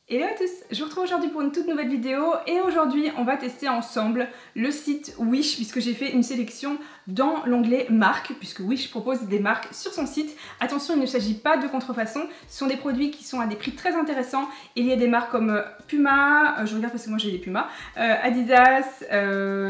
Hello à tous, je vous retrouve aujourd'hui pour une toute nouvelle vidéo et aujourd'hui on va tester ensemble le site Wish puisque j'ai fait une sélection dans l'onglet marques puisque Wish propose des marques sur son site. Attention, il ne s'agit pas de contrefaçon, ce sont des produits qui sont à des prix très intéressants. Il y a des marques comme Puma, je regarde parce que moi j'ai des Puma, Adidas,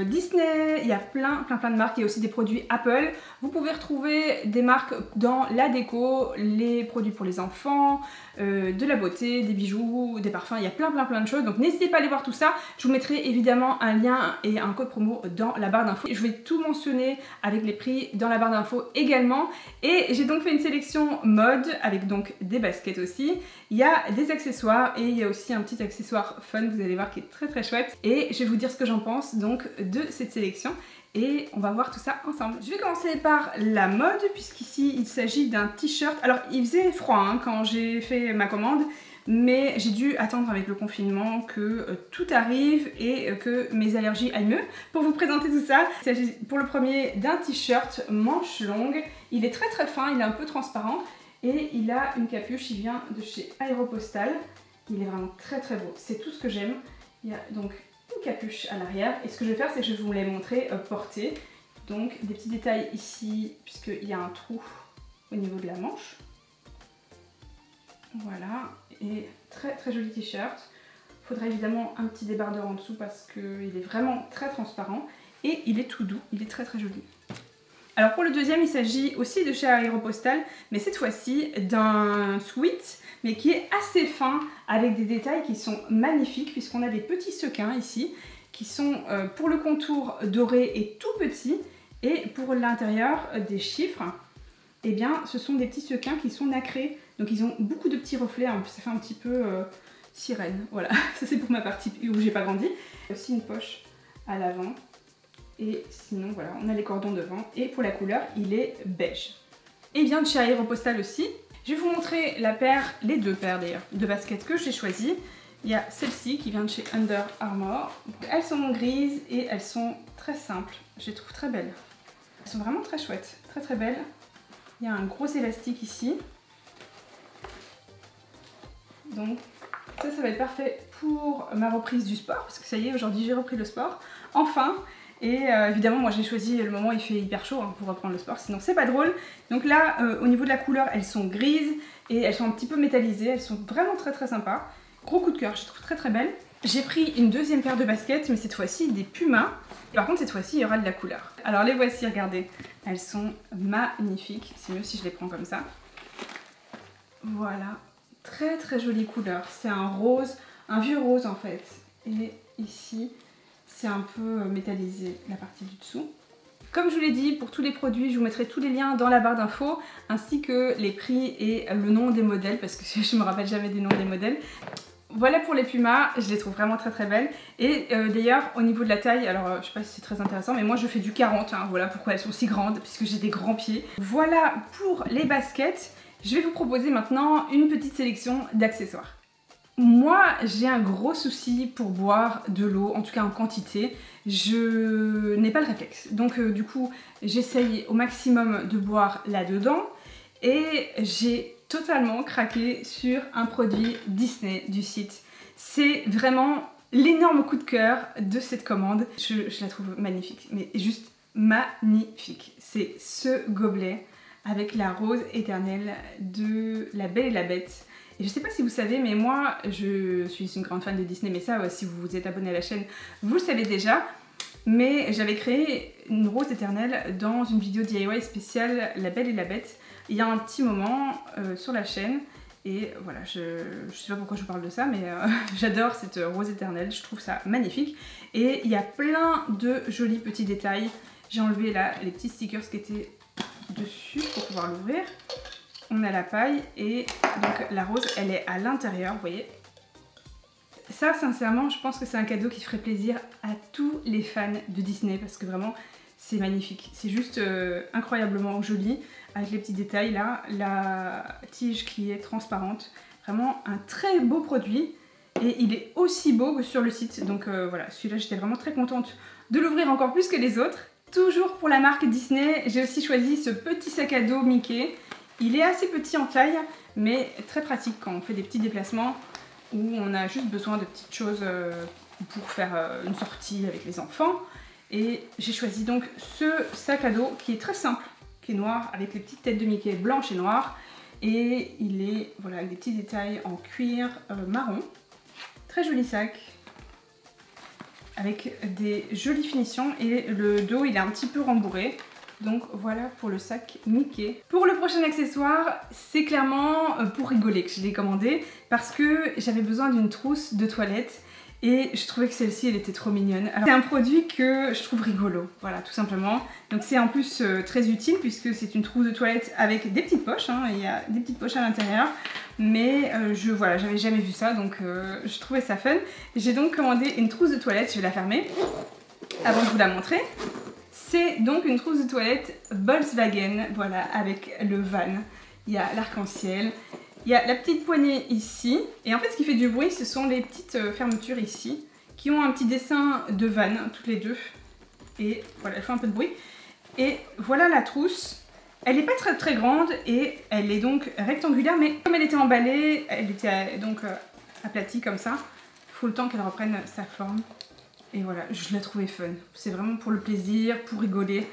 Disney, il y a plein de marques, il y a aussi des produits Apple. Vous pouvez retrouver des marques dans la déco, les produits pour les enfants, de la beauté, des bijoux, des parfums, il y a plein de choses, donc n'hésitez pas à aller voir tout ça. Je vous mettrai évidemment un lien et un code promo dans la barre d'infos. Je vais tout mentionner avec les prix dans la barre d'infos également. Et j'ai donc fait une sélection mode avec donc des baskets aussi. Il y a des accessoires et il y a aussi un petit accessoire fun, vous allez voir, qui est très chouette. Et je vais vous dire ce que j'en pense donc de cette sélection. Et on va voir tout ça ensemble. Je vais commencer par la mode, puisqu'ici il s'agit d'un t-shirt. Alors il faisait froid hein, quand j'ai fait ma commande, mais j'ai dû attendre avec le confinement que tout arrive et que mes allergies aillent mieux pour vous présenter tout ça. Il s'agit pour le premier d'un t-shirt manche longue. Il est très fin, il est un peu transparent et il a une capuche, il vient de chez Aéropostale. Il est vraiment très beau, c'est tout ce que j'aime. Il y a donc une capuche à l'arrière et ce que je vais faire c'est que je vais vous les montrer portée. Donc des petits détails ici puisqu'il y a un trou au niveau de la manche. Voilà, et très joli t-shirt. Il faudra évidemment un petit débardeur en dessous parce qu'il est vraiment très transparent et il est tout doux, il est très joli. Alors pour le deuxième, il s'agit aussi de chez Aéropostale, mais cette fois-ci d'un sweat, mais qui est assez fin, avec des détails qui sont magnifiques, puisqu'on a des petits sequins ici, qui sont pour le contour doré et tout petit, et pour l'intérieur des chiffres, eh bien ce sont des petits sequins qui sont nacrés, donc ils ont beaucoup de petits reflets, hein, ça fait un petit peu sirène, voilà, ça c'est pour ma partie où j'ai pas grandi. Aussi une poche à l'avant. Et sinon voilà, on a les cordons devant et pour la couleur il est beige. Et il vient de chez Aéropostale aussi. Je vais vous montrer la paire, les deux paires d'ailleurs, de baskets que j'ai choisies. Il y a celle-ci qui vient de chez Under Armour. Elles sont grises et elles sont très simples, je les trouve très belles. Elles sont vraiment très chouettes, très belles. Il y a un gros élastique ici. Donc ça va être parfait pour ma reprise du sport, parce que ça y est, aujourd'hui j'ai repris le sport, enfin. Et évidemment moi j'ai choisi le moment où il fait hyper chaud hein, pour reprendre le sport, sinon c'est pas drôle. Donc là au niveau de la couleur elles sont grises et elles sont un petit peu métallisées, elles sont vraiment très sympas. Gros coup de cœur, je les trouve très belles. J'ai pris une deuxième paire de baskets, mais cette fois-ci des Puma. Par contre cette fois-ci il y aura de la couleur. Alors les voici, regardez, elles sont magnifiques, c'est mieux si je les prends comme ça. Voilà, très jolie couleur, c'est un rose, un vieux rose en fait. Et ici c'est un peu métallisé la partie du dessous. Comme je vous l'ai dit, pour tous les produits, je vous mettrai tous les liens dans la barre d'infos, ainsi que les prix et le nom des modèles, parce que je me rappelle jamais des noms des modèles. Voilà pour les Pumas, je les trouve vraiment très belles. Et d'ailleurs, au niveau de la taille, alors je sais pas si c'est très intéressant, mais moi je fais du 40, hein, voilà pourquoi elles sont si grandes, puisque j'ai des grands pieds. Voilà pour les baskets. Je vais vous proposer maintenant une petite sélection d'accessoires. Moi, j'ai un gros souci pour boire de l'eau, en tout cas en quantité. Je n'ai pas le réflexe. Donc du coup, j'essaye au maximum de boire là-dedans. Et j'ai totalement craqué sur un produit Disney du site. C'est vraiment l'énorme coup de cœur de cette commande. Je la trouve magnifique, mais juste magnifique. C'est ce gobelet avec la rose éternelle de La Belle et la Bête. Et je sais pas si vous savez, mais moi je suis une grande fan de Disney, mais ça si vous vous êtes abonné à la chaîne, vous le savez déjà. Mais j'avais créé une rose éternelle dans une vidéo DIY spéciale La Belle et la Bête il y a un petit moment sur la chaîne. Et voilà, je sais pas pourquoi je vous parle de ça, mais j'adore cette rose éternelle, je trouve ça magnifique. Et il y a plein de jolis petits détails. J'ai enlevé là les petits stickers qui étaient dessus pour pouvoir l'ouvrir. On a la paille et donc la rose elle est à l'intérieur, vous voyez. Ça sincèrement je pense que c'est un cadeau qui ferait plaisir à tous les fans de Disney parce que vraiment c'est magnifique. C'est juste incroyablement joli avec les petits détails là, la tige qui est transparente. Vraiment un très beau produit et il est aussi beau que sur le site. Donc voilà, celui-là j'étais vraiment très contente de l'ouvrir encore plus que les autres. Toujours pour la marque Disney, j'ai aussi choisi ce petit sac à dos Mickey. Il est assez petit en taille, mais très pratique quand on fait des petits déplacements. où on a juste besoin de petites choses pour faire une sortie avec les enfants. Et j'ai choisi donc ce sac à dos qui est très simple, qui est noir avec les petites têtes de Mickey blanches et noires. Et il est voilà, avec des petits détails en cuir marron. Très joli sac avec des jolies finitions et le dos il est un petit peu rembourré. Donc voilà pour le sac Mickey. Pour le prochain accessoire, c'est clairement pour rigoler que je l'ai commandé parce que j'avais besoin d'une trousse de toilette et je trouvais que celle-ci elle était trop mignonne. C'est un produit que je trouve rigolo, voilà tout simplement. Donc c'est en plus très utile puisque c'est une trousse de toilette avec des petites poches, hein, il y a des petites poches à l'intérieur. Mais voilà, j'avais jamais vu ça donc je trouvais ça fun. J'ai donc commandé une trousse de toilette, je vais la fermer avant de vous la montrer. C'est donc une trousse de toilette Volkswagen, voilà, avec le van. Il y a l'arc-en-ciel, il y a la petite poignée ici. Et en fait, ce qui fait du bruit, ce sont les petites fermetures ici, qui ont un petit dessin de van, toutes les deux. Et voilà, elles font un peu de bruit. Et voilà la trousse. Elle n'est pas très grande et elle est donc rectangulaire, mais comme elle était emballée, elle était donc aplatie comme ça. Il faut le temps qu'elle reprenne sa forme. Et voilà, je la trouvais fun. C'est vraiment pour le plaisir, pour rigoler,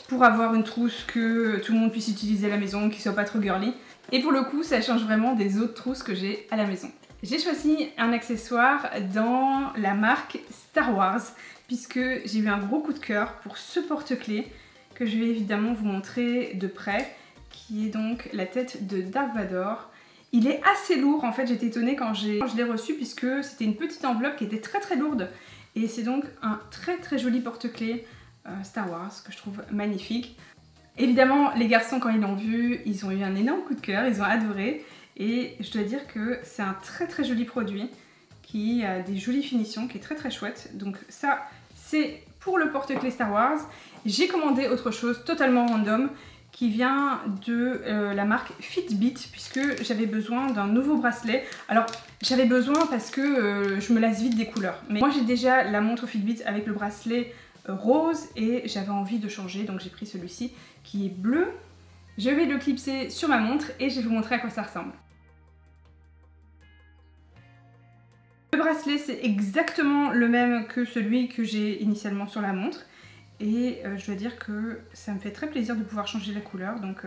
pour avoir une trousse que tout le monde puisse utiliser à la maison, qui soit pas trop girly. Et pour le coup, ça change vraiment des autres trousses que j'ai à la maison. J'ai choisi un accessoire dans la marque Star Wars, puisque j'ai eu un gros coup de cœur pour ce porte-clés que je vais évidemment vous montrer de près, qui est donc la tête de Dark Vador. Il est assez lourd, en fait j'étais étonnée quand je l'ai reçu, puisque c'était une petite enveloppe qui était très lourde. Et c'est donc un très joli porte-clés Star Wars que je trouve magnifique. Évidemment, les garçons, quand ils l'ont vu, ils ont eu un énorme coup de cœur, ils ont adoré. Et je dois dire que c'est un très joli produit qui a des jolies finitions, qui est très chouette. Donc ça, c'est pour le porte-clés Star Wars. J'ai commandé autre chose totalement random qui vient de la marque Fitbit, puisque j'avais besoin d'un nouveau bracelet. Alors j'avais besoin parce que je me lasse vite des couleurs, mais moi j'ai déjà la montre Fitbit avec le bracelet rose et j'avais envie de changer, donc j'ai pris celui-ci qui est bleu. Je vais le clipser sur ma montre et je vais vous montrer à quoi ça ressemble. Le bracelet c'est exactement le même que celui que j'ai initialement sur la montre. Et je dois dire que ça me fait très plaisir de pouvoir changer la couleur, donc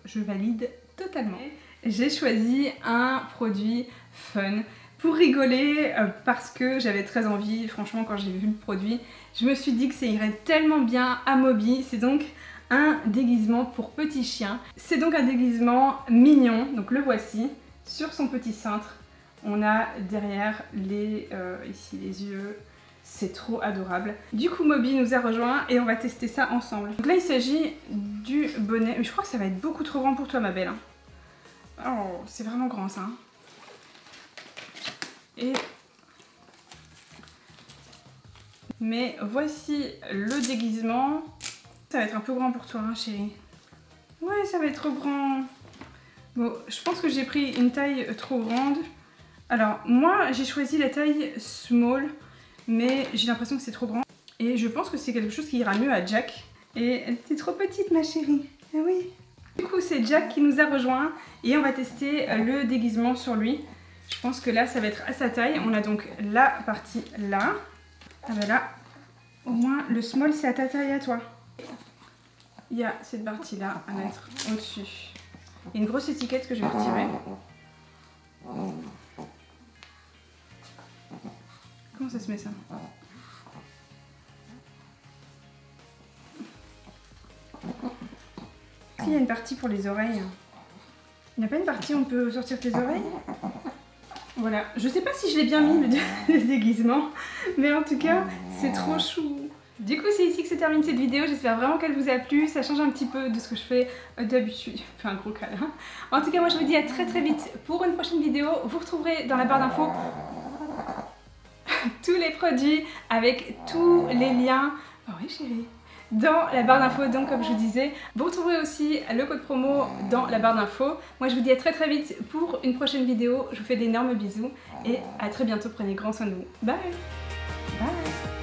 je valide totalement. J'ai choisi un produit fun pour rigoler parce que j'avais très envie. Franchement, quand j'ai vu le produit, je me suis dit que ça irait tellement bien à Moby. C'est donc un déguisement pour petit chien. C'est donc un déguisement mignon, donc le voici. Sur son petit cintre, on a derrière ici les yeux. C'est trop adorable. Du coup, Moby nous a rejoint et on va tester ça ensemble. Donc là, il s'agit du bonnet. Mais je crois que ça va être beaucoup trop grand pour toi, ma belle. Oh, c'est vraiment grand, ça. Mais voici le déguisement. Ça va être un peu grand pour toi, hein, chérie. Ouais, ça va être trop grand. Bon, je pense que j'ai pris une taille trop grande. Alors, moi, j'ai choisi la taille small. Mais j'ai l'impression que c'est trop grand. Et je pense que c'est quelque chose qui ira mieux à Jack. Et t'es trop petite, ma chérie. Ah oui. Du coup, c'est Jack qui nous a rejoint. Et on va tester le déguisement sur lui. Je pense que là, ça va être à sa taille. On a donc la partie là. Ah ben là, au moins, le small, c'est à ta taille à toi. Il y a cette partie-là à mettre au-dessus. Il y a une grosse étiquette que je vais retirer. Comment ça se met ça? Est-ce qu'il y a une partie pour les oreilles? Il n'y a pas une partie où on peut sortir tes oreilles? Voilà, je sais pas si je l'ai bien mis le déguisement, mais en tout cas, c'est trop chou. Du coup, c'est ici que se termine cette vidéo. J'espère vraiment qu'elle vous a plu. Ça change un petit peu de ce que je fais d'habitude. Je fais un gros câlin. En tout cas, moi je vous dis à très vite pour une prochaine vidéo. Vous retrouverez dans la barre d'infos tous les produits avec tous les liens. Oh oui chérie. Dans la barre d'infos, donc comme je vous disais, vous retrouverez aussi le code promo dans la barre d'infos. Moi je vous dis à très vite pour une prochaine vidéo. Je vous fais d'énormes bisous et à très bientôt. Prenez grand soin de vous. Bye. Bye.